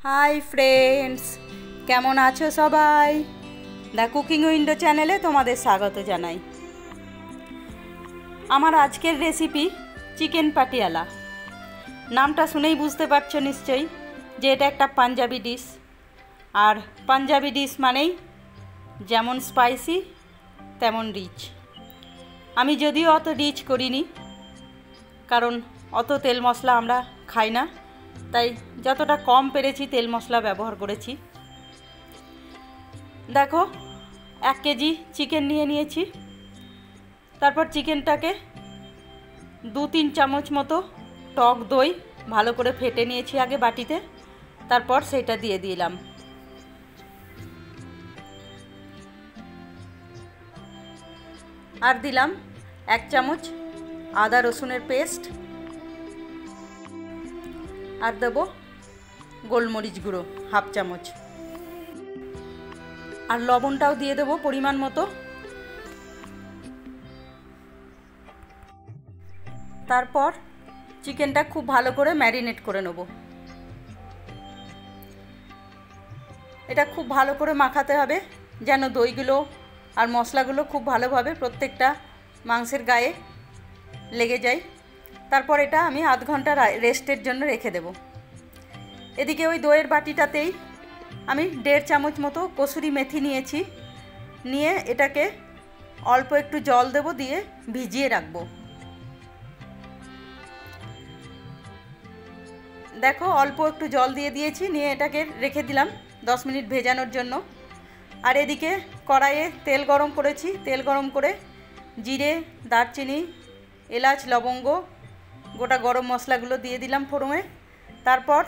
Hi friends, কেমন আছো সবাই? দ্য কুকিং উইন্ডো চ্যানেলে তোমাদের স্বাগত জানাই। আমার আজকের রেসিপি চিকেন পাটিয়ালা। নামটা শুনেই বুঝতে পারছো নিশ্চয়ই যে এটা একটা পাঞ্জাবি ডিশ। আর পাঞ্জাবি ডিশ মানেই যেমন স্পাইসি তেমন রিচ। আমি যদিও অত রিচ করিনি, কারণ অত তেল মশলা আমরা খাই না, তাই যতটা কম পেরেছি তেল মশলা ব্যবহার করেছি। দেখো, 1 কেজি চিকেন নিয়ে নিয়েছি। তারপর চিকেনটাকে 2-3 চামচ মতো টক দই ভালো করে ফেটে নিয়েছি আগে বাটিতে। তারপর সেটা দিয়ে দিলাম। আর দিলাম 1 চামচ আদা রসুনের পেস্ট। আর দেবো গোলমরিচ গুঁড়ো 1/2 চামচ। আর লবণটাও দিয়ে দেবো পরিমাণ মতো। তারপর চিকেনটা খুব ভালো করে ম্যারিনেট করে নেব। এটা খুব ভালো করে মাখাতে হবে যেন দইগুলো আর মশলাগুলো খুব ভালোভাবে প্রত্যেকটা মাংসের গায়ে লেগে যায়। তারপর এটা আমি আধ ঘন্টা রেস্টের জন্য রেখে দেব। এদিকে ওই দইয়ের বাটিটাতেই আমি 1.5 চামচ মতো কসুরি মেথি নিয়েছি। নিয়ে এটাকে অল্প একটু জল দেব, দিয়ে ভিজিয়ে রাখবো। দেখো, অল্প একটু জল দিয়ে দিয়েছি, নিয়ে এটাকে রেখে দিলাম 10 মিনিট ভেজানোর জন্য। আর এদিকে কড়াইয়ে তেল গরম করেছি। তেল গরম করে জিরে, দারচিনি, এলাচ, লবঙ্গ, গোটা গরম মশলাগুলো দিয়ে দিলাম ফোড়নে। তারপর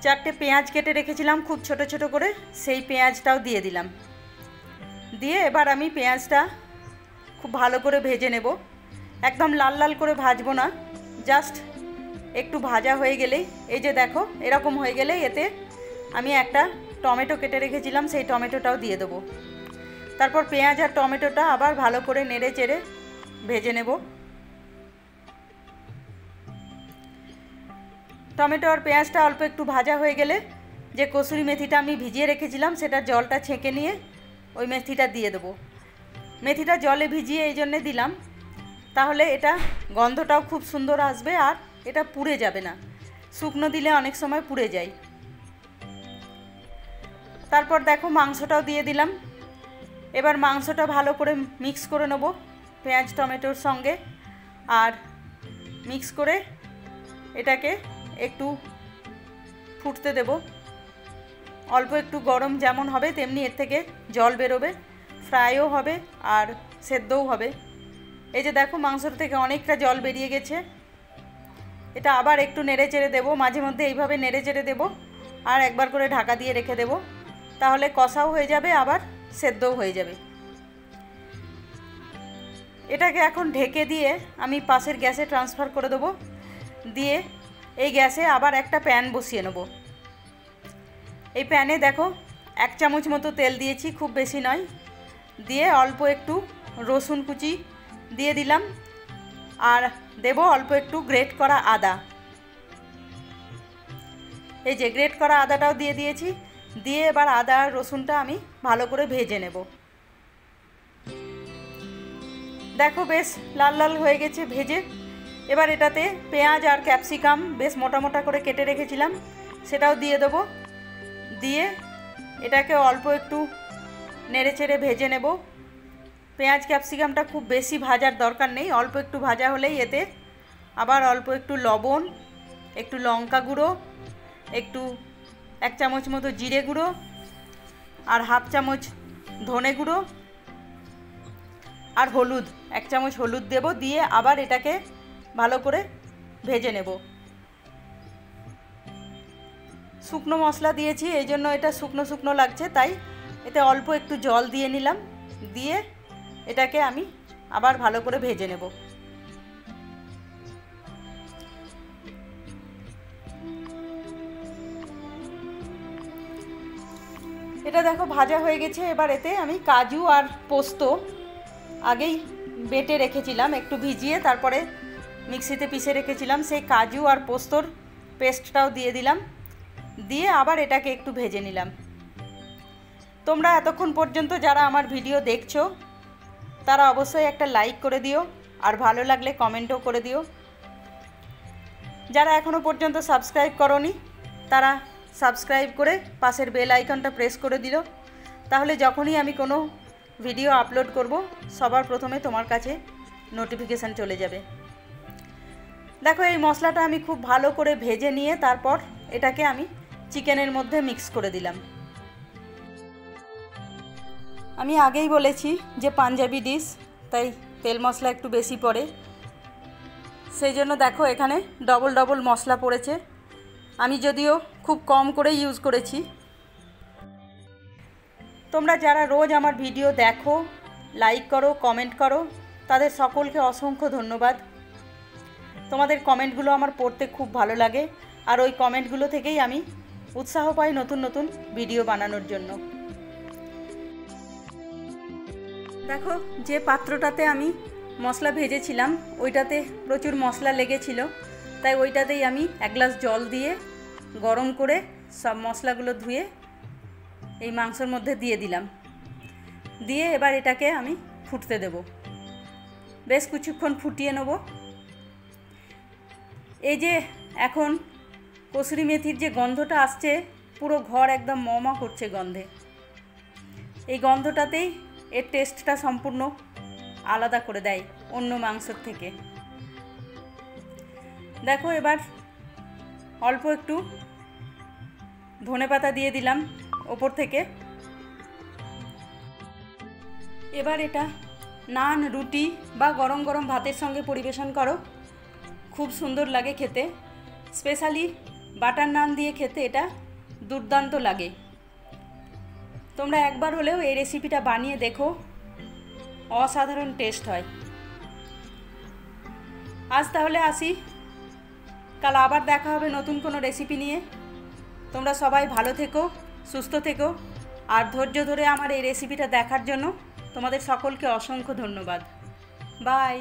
4টে পেঁয়াজ কেটে রেখেছিলাম খুব ছোট ছোট করে, সেই পেঁয়াজটাও দিয়ে দিলাম। দিয়ে এবার আমি পেঁয়াজটা খুব ভালো করে ভেজে নেব। একদম লাল লাল করে ভাজবো না, জাস্ট একটু ভাজা হয়ে গেলেই, এই যে দেখো এরকম হয়ে গেলেই এতে আমি একটা টমেটো কেটে রেখেছিলাম, সেই টমেটোটাও দিয়ে দেবো। তারপর পেঁয়াজ আর টমেটোটা আবার ভালো করে নেড়ে চেড়ে ভেজে নেব। টমেটো আর পেঁয়াজটা অল্প একটু ভাজা হয়ে গেলে যে কসুরি মেথিটা আমি ভিজিয়ে রেখেছিলাম সেটার জলটা ছেঁকে নিয়ে ওই মেথিটা দিয়ে দেবো। মেথিটা জলে ভিজিয়ে এই জন্যে দিলাম, তাহলে এটা গন্ধটাও খুব সুন্দর আসবে আর এটা পুড়ে যাবে না। শুকনো দিলে অনেক সময় পুড়ে যায়। তারপর দেখো মাংসটাও দিয়ে দিলাম। এবার মাংসটা ভালো করে মিক্স করে নেব পেঁয়াজ টমেটোর সঙ্গে। আর মিক্স করে এটাকে একটু ফুটতে দেব। অল্প একটু গরম যেমন হবে তেমনি এর থেকে জল বেরোবে, ফ্রাইও হবে আর সেদ্ধও হবে। এই যে দেখো মাংসর থেকে অনেকটা জল বেরিয়ে গেছে। এটা আবার একটু নেড়ে চেড়ে দেবো, মাঝে মধ্যে এইভাবে নেড়ে চেড়ে দেবো। আর একবার করে ঢাকা দিয়ে রেখে দেবো, তাহলে কষাও হয়ে যাবে আবার সেদ্ধও হয়ে যাবে। এটাকে এখন ঢেকে দিয়ে আমি পাশের গ্যাসে ট্রান্সফার করে দেবো। দিয়ে এই গ্যাসে আবার একটা প্যান বসিয়ে নেব। এই প্যানে দেখো 1 চামচ মতো তেল দিয়েছি, খুব বেশি নয়। দিয়ে অল্প একটু রসুন কুচি দিয়ে দিলাম। আর দেব অল্প একটু গ্রেট করা আদা। এই যে গ্রেট করা আদাটাও দিয়ে দিয়েছি। দিয়ে এবার আদা আর রসুনটা আমি ভালো করে ভেজে নেব। দেখো বেশ লাল লাল হয়ে গেছে ভেজে। এবার এটাতে পেঁয়াজ আর ক্যাপসিকাম বেশ মোটা মোটা করে কেটে রেখেছিলাম, সেটাও দিয়ে দেবো। দিয়ে এটাকে অল্প একটু নেড়ে চেড়ে ভেজে নেব। পেঁয়াজ ক্যাপসিকামটা খুব বেশি ভাজার দরকার নেই, অল্প একটু ভাজা হলেই এতে আবার অল্প একটু লবণ, একটু লঙ্কা গুঁড়ো, একটু 1 চামচ মতো জিরে গুঁড়ো আর 1/2 চামচ ধনে গুঁড়ো আর হলুদ 1 চামচ হলুদ দেব। দিয়ে আবার এটাকে ভালো করে ভেজে নেব। শুকনো মশলা দিয়েছি, এই জন্য এটা শুকনো শুকনো লাগছে, তাই এতে অল্প একটু জল দিয়ে নিলাম। দিয়ে এটাকে আমি আবার ভালো করে ভেজে নেব। এটা দেখো ভাজা হয়ে গেছে। এবার এতে আমি কাজু আর পোস্ত আগেই বেটে রেখেছিলাম একটু ভিজিয়ে, তারপরে মিক্সিতে পিষে রেখেছিলাম, সেই কাজু আর পোস্তর পেস্টটাও দিয়ে দিলাম। দিয়ে আবার এটাকে একটু ভেজে নিলাম। তোমরা এতক্ষণ পর্যন্ত যারা আমার ভিডিও দেখছো তারা অবশ্যই একটা লাইক করে দিও, আর ভালো লাগলে কমেন্টও করে দিও। যারা এখনও পর্যন্ত সাবস্ক্রাইব করোনি তারা সাবস্ক্রাইব করে পাশের বেল আইকনটা প্রেস করে দিও, তাহলে যখনই আমি কোনো ভিডিও আপলোড করব সবার প্রথমে তোমার কাছে নোটিফিকেশান চলে যাবে। দেখো এই মশলাটা আমি খুব ভালো করে ভেজে নিয়ে তারপর এটাকে আমি চিকেনের মধ্যে মিক্স করে দিলাম। আমি আগেই বলেছি যে পাঞ্জাবি ডিশ, তাই তেল মশলা একটু বেশি পড়ে, সেই জন্য দেখো এখানে ডবল ডবল মশলা পড়েছে। আমি যদিও খুব কম করে ইউজ করেছি। তোমরা যারা রোজ আমার ভিডিও দেখো, লাইক করো, কমেন্ট করো, তাদের সকলকে অসংখ্য ধন্যবাদ। তোমাদের কমেন্টগুলো আমার পড়তে খুব ভালো লাগে, আর ওই কমেন্টগুলো থেকেই আমি উৎসাহ পাই নতুন নতুন ভিডিও বানানোর জন্য। দেখো যে পাত্রটাতে আমি মশলা ভেজেছিলাম ওইটাতে প্রচুর মশলা লেগেছিল, তাই ওইটাতেই আমি 1 গ্লাস জল দিয়ে গরম করে সব মশলাগুলো ধুয়ে এই মাংসের মধ্যে দিয়ে দিলাম। দিয়ে এবার এটাকে আমি ফুটতে দেব, বেশ কিছুক্ষণ ফুটিয়ে নেব। এই যে এখন কসুরি মেথির যে গন্ধটা আসছে, পুরো ঘর একদম মমা করছে গন্ধে। এই গন্ধটাতেই এর টেস্টটা সম্পূর্ণ আলাদা করে দেয় অন্য মাংসর থেকে। দেখো এবার অল্প একটু ধনেপাতা দিয়ে দিলাম ওপর থেকে। এবার এটা নান, রুটি বা গরম গরম ভাতের সঙ্গে পরিবেশন করো, খুব সুন্দর লাগে খেতে। স্পেশালি বাটার নান দিয়ে খেতে এটা দুর্দান্ত লাগে। তোমরা একবার হলেও এই রেসিপিটা বানিয়ে দেখো, অসাধারণ টেস্ট হয়। আজ তাহলে আসি, কাল আবার দেখা হবে নতুন কোনো রেসিপি নিয়ে। তোমরা সবাই ভালো থেকো, সুস্থ থেকো, আর ধৈর্য ধরে আমার এই রেসিপিটা দেখার জন্য তোমাদের সকলকে অসংখ্য ধন্যবাদ। বাই।